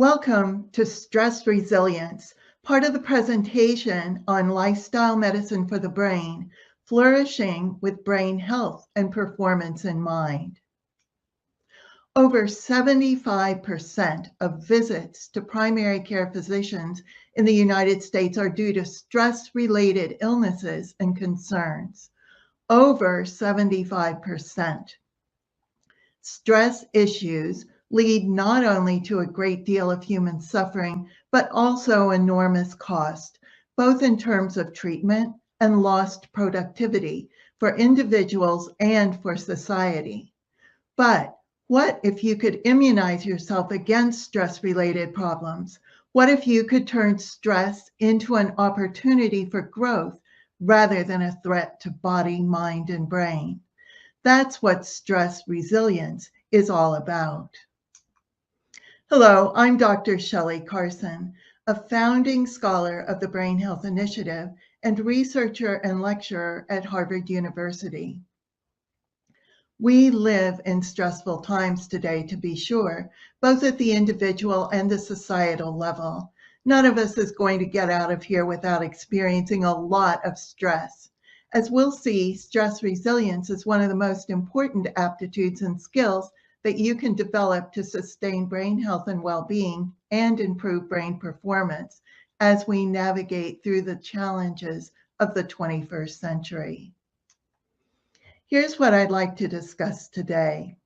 Welcome to Stress Resilience, part of the presentation on lifestyle medicine for the brain, flourishing with brain health and performance in mind. Over 75% of visits to primary care physicians in the United States are due to stress-related illnesses and concerns. Over 75%. Stress issues lead not only to a great deal of human suffering, but also enormous cost, both in terms of treatment and lost productivity for individuals and for society. But what if you could immunize yourself against stress-related problems? What if you could turn stress into an opportunity for growth rather than a threat to body, mind, and brain? That's what stress resilience is all about. Hello, I'm Dr. Shelley Carson, a founding scholar of the Brain Health Initiative and researcher and lecturer at Harvard University. We live in stressful times today, to be sure, both at the individual and the societal level. None of us is going to get out of here without experiencing a lot of stress. As we'll see, stress resilience is one of the most important aptitudes and skills that you can develop to sustain brain health and well-being and improve brain performance as we navigate through the challenges of the 21st century. Here's what I'd like to discuss today.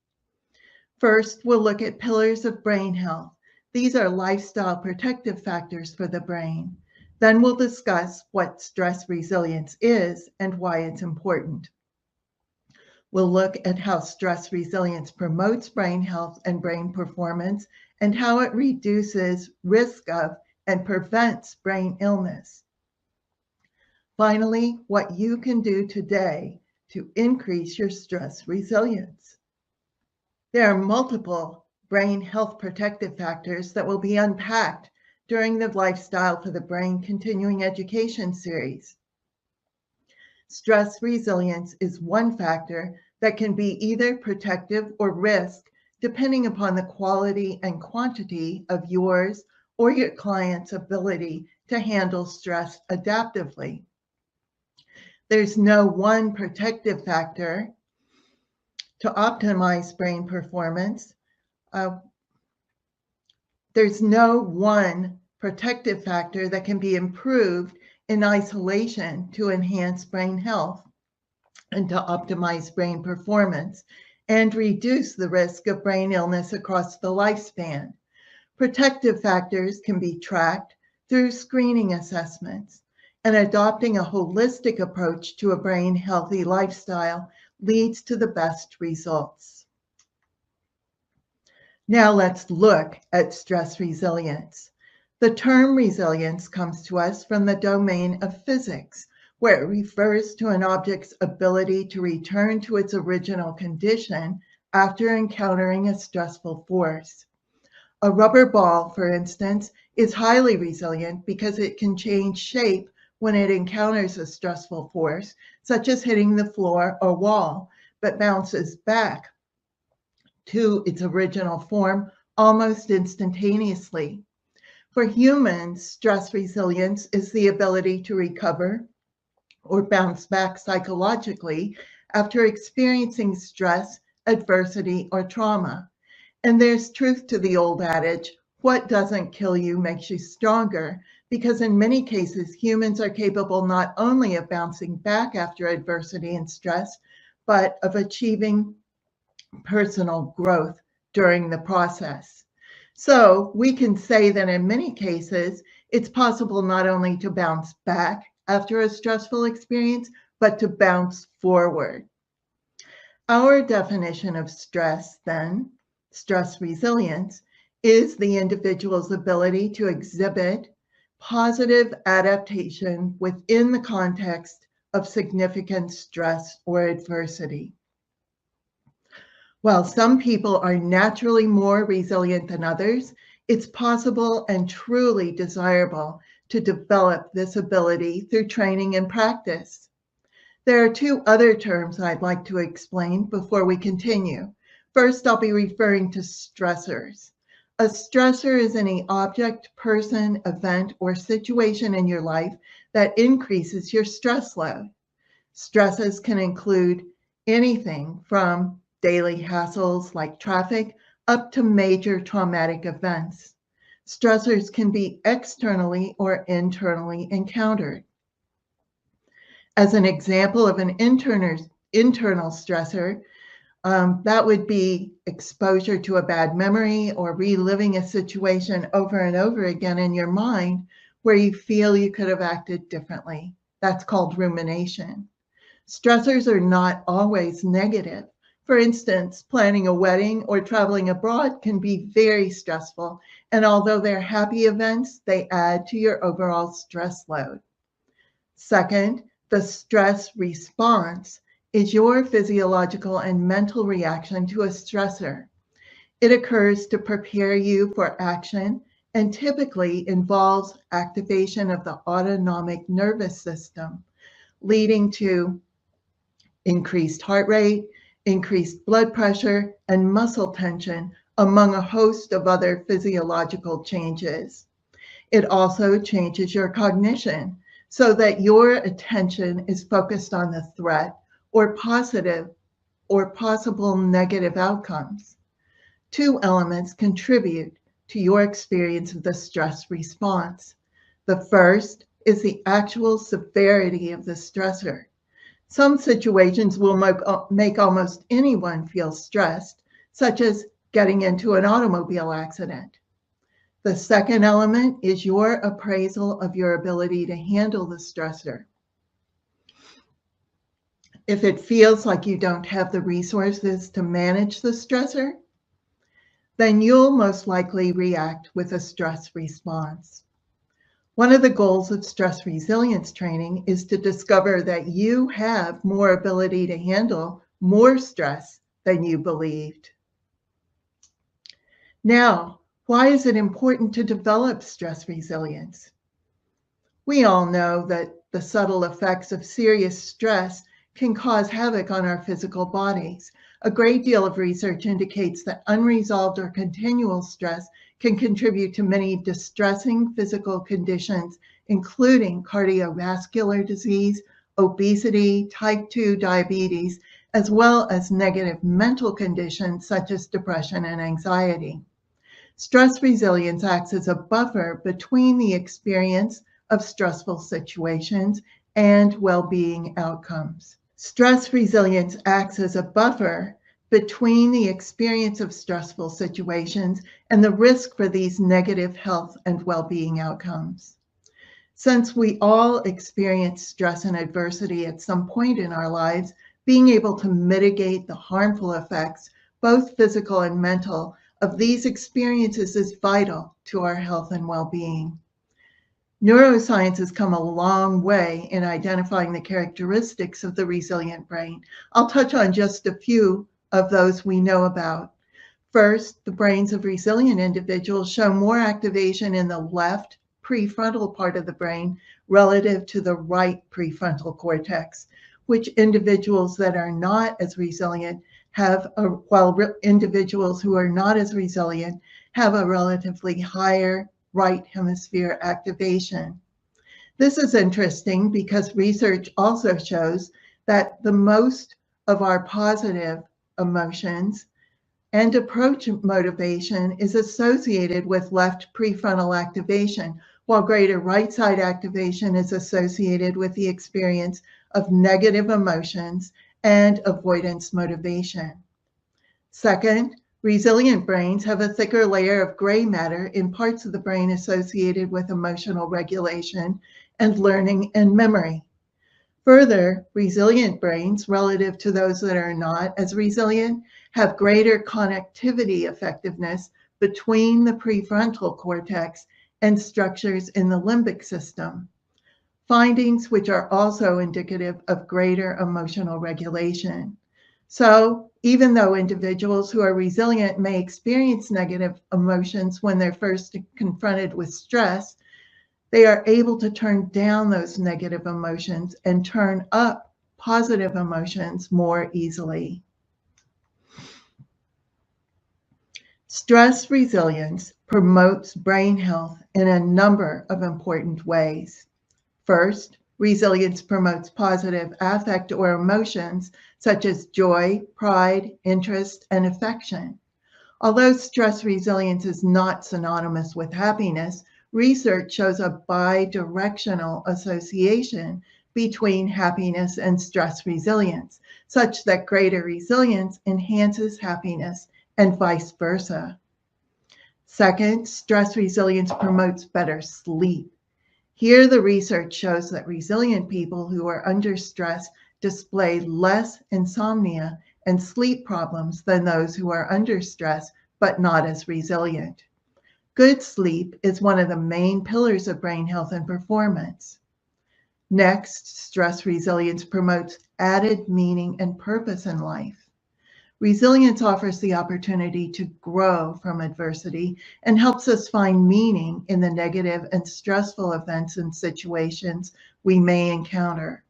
First, we'll look at pillars of brain health. These are lifestyle protective factors for the brain. Then we'll discuss what stress resilience is and why it's important. We'll look at how stress resilience promotes brain health and brain performance and how it reduces risk of and prevents brain illness. Finally, what you can do today to increase your stress resilience. There are multiple brain health protective factors that will be unpacked during the Lifestyle for the Brain Continuing Education series. Stress resilience is one factor that can be either protective or risk, depending upon the quality and quantity of yours or your client's ability to handle stress adaptively. There's no one protective factor to optimize brain performance. There's no one protective factor that can be improved in isolation to enhance brain health and to optimize brain performance and reduce the risk of brain illness across the lifespan. Protective factors can be tracked through screening assessments, and adopting a holistic approach to a brain healthy lifestyle leads to the best results. Now let's look at stress resilience. The term resilience comes to us from the domain of physics, where it refers to an object's ability to return to its original condition after encountering a stressful force. A rubber ball, for instance, is highly resilient because it can change shape when it encounters a stressful force, such as hitting the floor or wall, but bounces back to its original form almost instantaneously. For humans, stress resilience is the ability to recover or bounce back psychologically after experiencing stress, adversity, or trauma. And there's truth to the old adage, what doesn't kill you makes you stronger, because in many cases, humans are capable not only of bouncing back after adversity and stress, but of achieving personal growth during the process. So we can say that in many cases, it's possible not only to bounce back after a stressful experience, but to bounce forward. Our definition of stress, then, stress resilience, is the individual's ability to exhibit positive adaptation within the context of significant stress or adversity. While some people are naturally more resilient than others, it's possible and truly desirable to develop this ability through training and practice. There are two other terms I'd like to explain before we continue. First, I'll be referring to stressors. A stressor is any object, person, event, or situation in your life that increases your stress load. Stresses can include anything from daily hassles like traffic up to major traumatic events. Stressors can be externally or internally encountered. As an example of an internal stressor, that would be exposure to a bad memory or reliving a situation over and over again in your mind where you feel you could have acted differently. That's called rumination. Stressors are not always negative. For instance, planning a wedding or traveling abroad can be very stressful, and although they're happy events, they add to your overall stress load. Second, the stress response is your physiological and mental reaction to a stressor. It occurs to prepare you for action and typically involves activation of the autonomic nervous system, leading to increased heart rate, increased blood pressure, and muscle tension, among a host of other physiological changes. It also changes your cognition so that your attention is focused on the threat or positive or possible negative outcomes. Two elements contribute to your experience of the stress response. The first is the actual severity of the stressor. Some situations will make almost anyone feel stressed, such as getting into an automobile accident. The second element is your appraisal of your ability to handle the stressor. If it feels like you don't have the resources to manage the stressor, then you'll most likely react with a stress response. One of the goals of stress resilience training is to discover that you have more ability to handle more stress than you believed. Now, why is it important to develop stress resilience? We all know that the subtle effects of serious stress can cause havoc on our physical bodies. A great deal of research indicates that unresolved or continual stress can contribute to many distressing physical conditions, including cardiovascular disease, obesity, type 2 diabetes, as well as negative mental conditions such as depression and anxiety. Stress resilience acts as a buffer between the experience of stressful situations and well-being outcomes. Stress resilience acts as a buffer between the experience of stressful situations and the risk for these negative health and well-being outcomes. Since we all experience stress and adversity at some point in our lives, being able to mitigate the harmful effects, both physical and mental, of these experiences is vital to our health and well-being. Neuroscience has come a long way in identifying the characteristics of the resilient brain. I'll touch on just a few of those we know about. First, the brains of resilient individuals show more activation in the left prefrontal part of the brain relative to the right prefrontal cortex, which individuals that are not as resilient while individuals who are not as resilient have a relatively higher right hemisphere activation. This is interesting because research also shows that the most of our positive emotions and approach motivation is associated with left prefrontal activation, while greater right side activation is associated with the experience of negative emotions and avoidance motivation. Second, resilient brains have a thicker layer of gray matter in parts of the brain associated with emotional regulation and learning and memory. Further, resilient brains, relative to those that are not as resilient, have greater connectivity effectiveness between the prefrontal cortex and structures in the limbic system, findings which are also indicative of greater emotional regulation. So, even though individuals who are resilient may experience negative emotions when they're first confronted with stress, they are able to turn down those negative emotions and turn up positive emotions more easily. Stress resilience promotes brain health in a number of important ways. First, resilience promotes positive affect or emotions such as joy, pride, interest, and affection. Although stress resilience is not synonymous with happiness, research shows a bidirectional association between happiness and stress resilience, such that greater resilience enhances happiness and vice versa. Second, stress resilience promotes better sleep. Here, the research shows that resilient people who are under stress display less insomnia and sleep problems than those who are under stress but not as resilient. Good sleep is one of the main pillars of brain health and performance. Next, stress resilience promotes added meaning and purpose in life. Resilience offers the opportunity to grow from adversity and helps us find meaning in the negative and stressful events and situations we may encounter.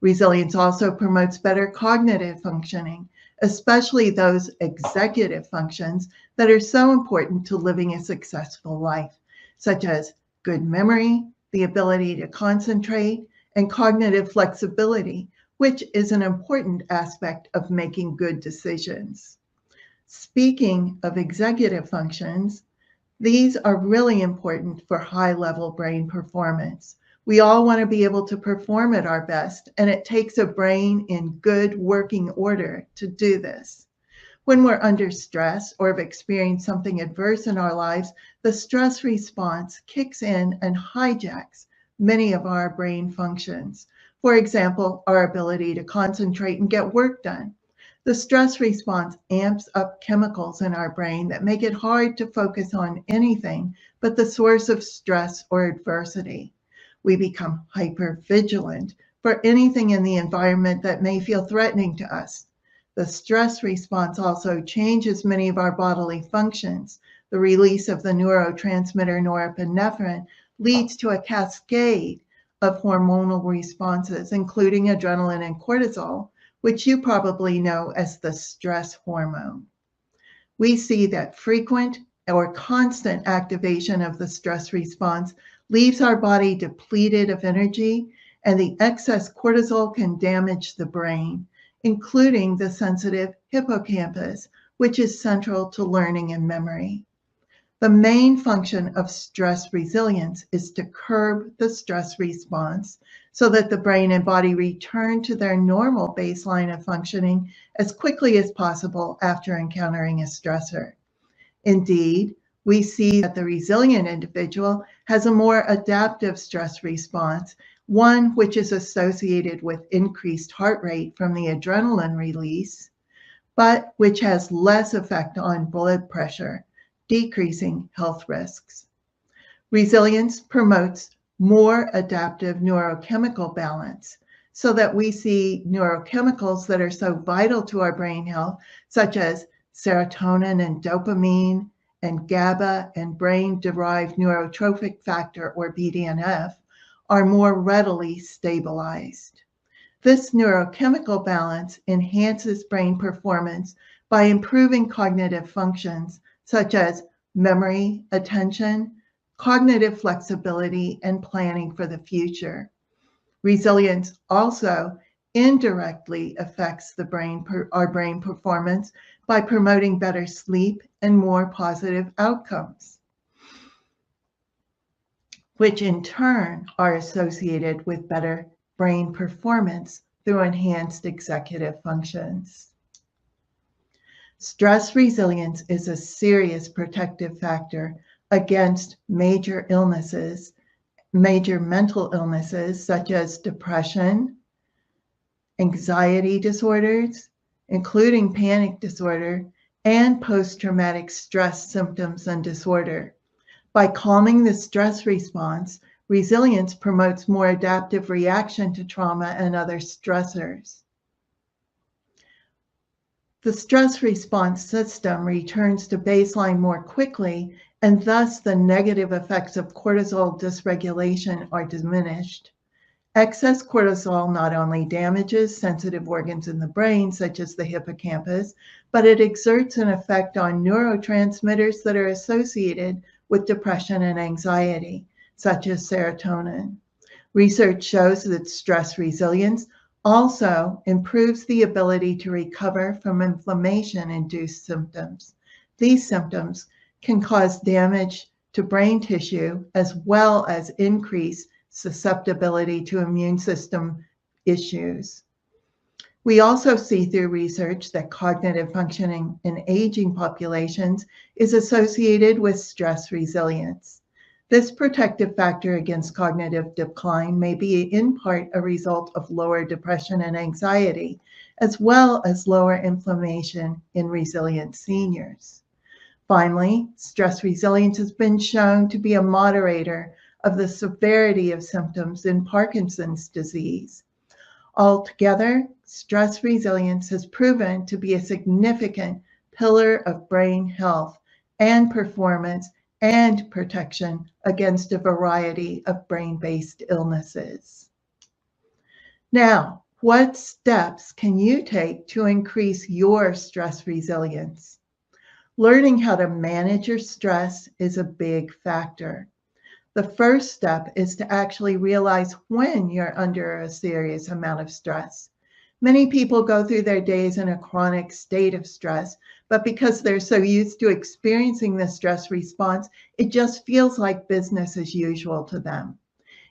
Resilience also promotes better cognitive functioning, especially those executive functions that are so important to living a successful life, such as good memory, the ability to concentrate, and cognitive flexibility, which is an important aspect of making good decisions. Speaking of executive functions, these are really important for high-level brain performance. We all want to be able to perform at our best, and it takes a brain in good working order to do this. When we're under stress or have experienced something adverse in our lives, the stress response kicks in and hijacks many of our brain functions. For example, our ability to concentrate and get work done. The stress response amps up chemicals in our brain that make it hard to focus on anything but the source of stress or adversity. We become hypervigilant for anything in the environment that may feel threatening to us. The stress response also changes many of our bodily functions. The release of the neurotransmitter norepinephrine leads to a cascade of hormonal responses, including adrenaline and cortisol, which you probably know as the stress hormone. We see that frequent or constant activation of the stress response leaves our body depleted of energy, and the excess cortisol can damage the brain, including the sensitive hippocampus, which is central to learning and memory. The main function of stress resilience is to curb the stress response so that the brain and body return to their normal baseline of functioning as quickly as possible after encountering a stressor. Indeed, we see that the resilient individual has a more adaptive stress response, one which is associated with increased heart rate from the adrenaline release, but which has less effect on blood pressure, decreasing health risks. Resilience promotes more adaptive neurochemical balance so that we see neurochemicals that are so vital to our brain health, such as serotonin and dopamine and GABA and brain-derived neurotrophic factor, or BDNF, are more readily stabilized. This neurochemical balance enhances brain performance by improving cognitive functions such as memory, attention, cognitive flexibility, and planning for the future. Resilience also indirectly affects our brain performance by promoting better sleep and more positive outcomes, which in turn are associated with better brain performance through enhanced executive functions. Stress resilience is a serious protective factor against major illnesses, major mental illnesses such as depression, anxiety disorders, including panic disorder, and post-traumatic stress symptoms and disorder. By calming the stress response, resilience promotes more adaptive reaction to trauma and other stressors. The stress response system returns to baseline more quickly, and thus the negative effects of cortisol dysregulation are diminished. Excess cortisol not only damages sensitive organs in the brain, such as the hippocampus, but it exerts an effect on neurotransmitters that are associated with depression and anxiety, such as serotonin. Research shows that stress resilience also improves the ability to recover from inflammation-induced symptoms. These symptoms can cause damage to brain tissue as well as increase susceptibility to immune system issues. We also see through research that cognitive functioning in aging populations is associated with stress resilience. This protective factor against cognitive decline may be in part a result of lower depression and anxiety, as well as lower inflammation in resilient seniors. Finally, stress resilience has been shown to be a moderator of the severity of symptoms in Parkinson's disease. Altogether, stress resilience has proven to be a significant pillar of brain health and performance and protection against a variety of brain-based illnesses. Now, what steps can you take to increase your stress resilience? Learning how to manage your stress is a big factor. The first step is to actually realize when you're under a serious amount of stress. Many people go through their days in a chronic state of stress, but because they're so used to experiencing the stress response, it just feels like business as usual to them.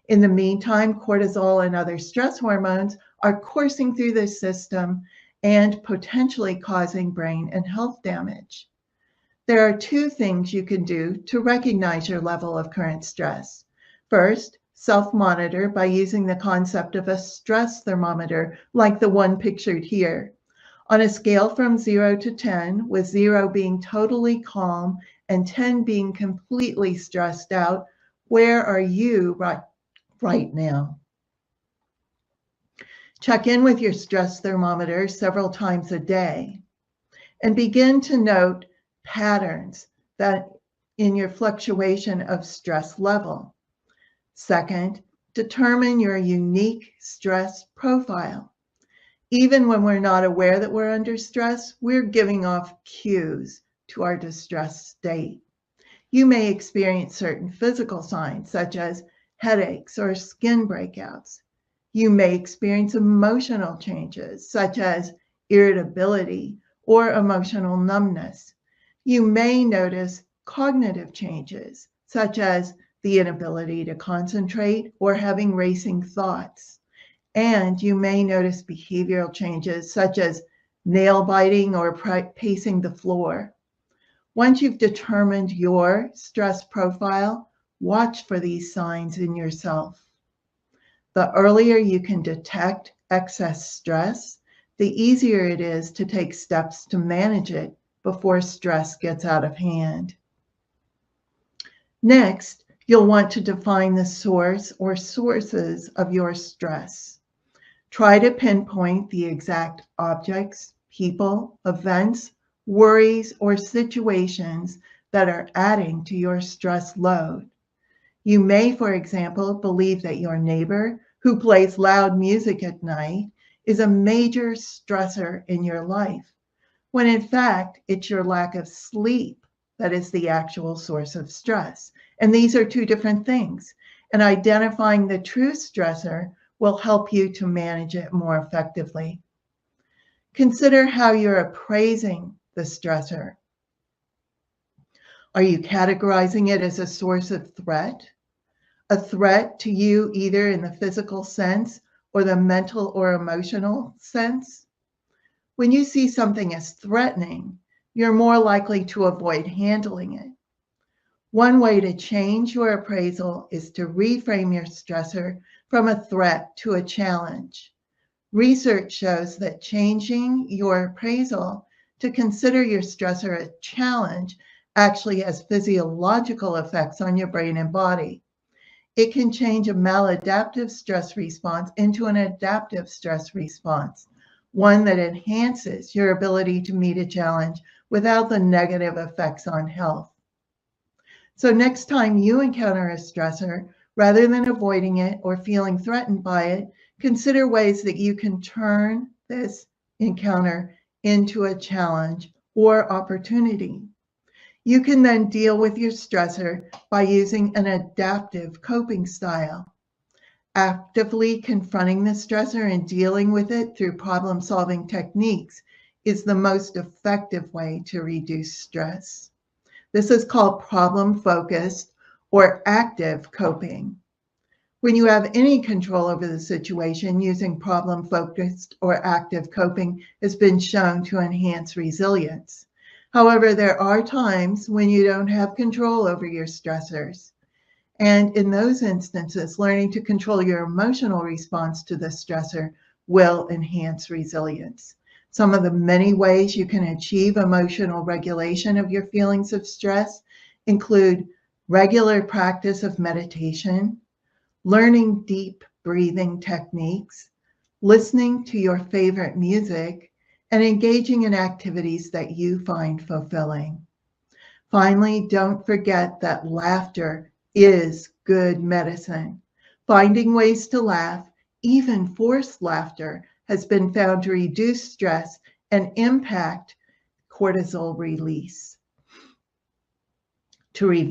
In the meantime, cortisol and other stress hormones are coursing through the system and potentially causing brain and health damage. There are two things you can do to recognize your level of current stress. First, self-monitor by using the concept of a stress thermometer like the one pictured here. On a scale from 0 to 10, with 0 being totally calm and 10 being completely stressed out, where are you right now? Check in with your stress thermometer several times a day and begin to note patterns that in your fluctuation of stress level. Second, determine your unique stress profile. Even when we're not aware that we're under stress, we're giving off cues to our distressed state. You may experience certain physical signs such as headaches or skin breakouts. You may experience emotional changes such as irritability or emotional numbness. You may notice cognitive changes, such as the inability to concentrate or having racing thoughts. And you may notice behavioral changes, such as nail biting or pacing the floor. Once you've determined your stress profile, watch for these signs in yourself. The earlier you can detect excess stress, the easier it is to take steps to manage it before stress gets out of hand. Next, you'll want to define the source or sources of your stress. Try to pinpoint the exact objects, people, events, worries, or situations that are adding to your stress load. You may, for example, believe that your neighbor who plays loud music at night is a major stressor in your life, when in fact, it's your lack of sleep that is the actual source of stress. And these are two different things. And identifying the true stressor will help you to manage it more effectively. Consider how you're appraising the stressor. Are you categorizing it as a source of threat? A threat to you either in the physical sense or the mental or emotional sense? When you see something as threatening, you're more likely to avoid handling it. One way to change your appraisal is to reframe your stressor from a threat to a challenge. Research shows that changing your appraisal to consider your stressor a challenge actually has physiological effects on your brain and body. It can change a maladaptive stress response into an adaptive stress response, one that enhances your ability to meet a challenge without the negative effects on health. So next time you encounter a stressor, Rather than avoiding it or feeling threatened by it, consider ways that you can turn this encounter into a challenge or opportunity. You can then deal with your stressor by using an adaptive coping style. Actively confronting the stressor and dealing with it through problem-solving techniques is the most effective way to reduce stress. This is called problem-focused or active coping. When you have any control over the situation, using problem-focused or active coping has been shown to enhance resilience. However, there are times when you don't have control over your stressors. And in those instances, learning to control your emotional response to the stressor will enhance resilience. Some of the many ways you can achieve emotional regulation of your feelings of stress include regular practice of meditation, learning deep breathing techniques, listening to your favorite music, and engaging in activities that you find fulfilling. Finally, don't forget that laughter is good medicine. Finding ways to laugh, even forced laughter, has been found to reduce stress and impact cortisol release. To review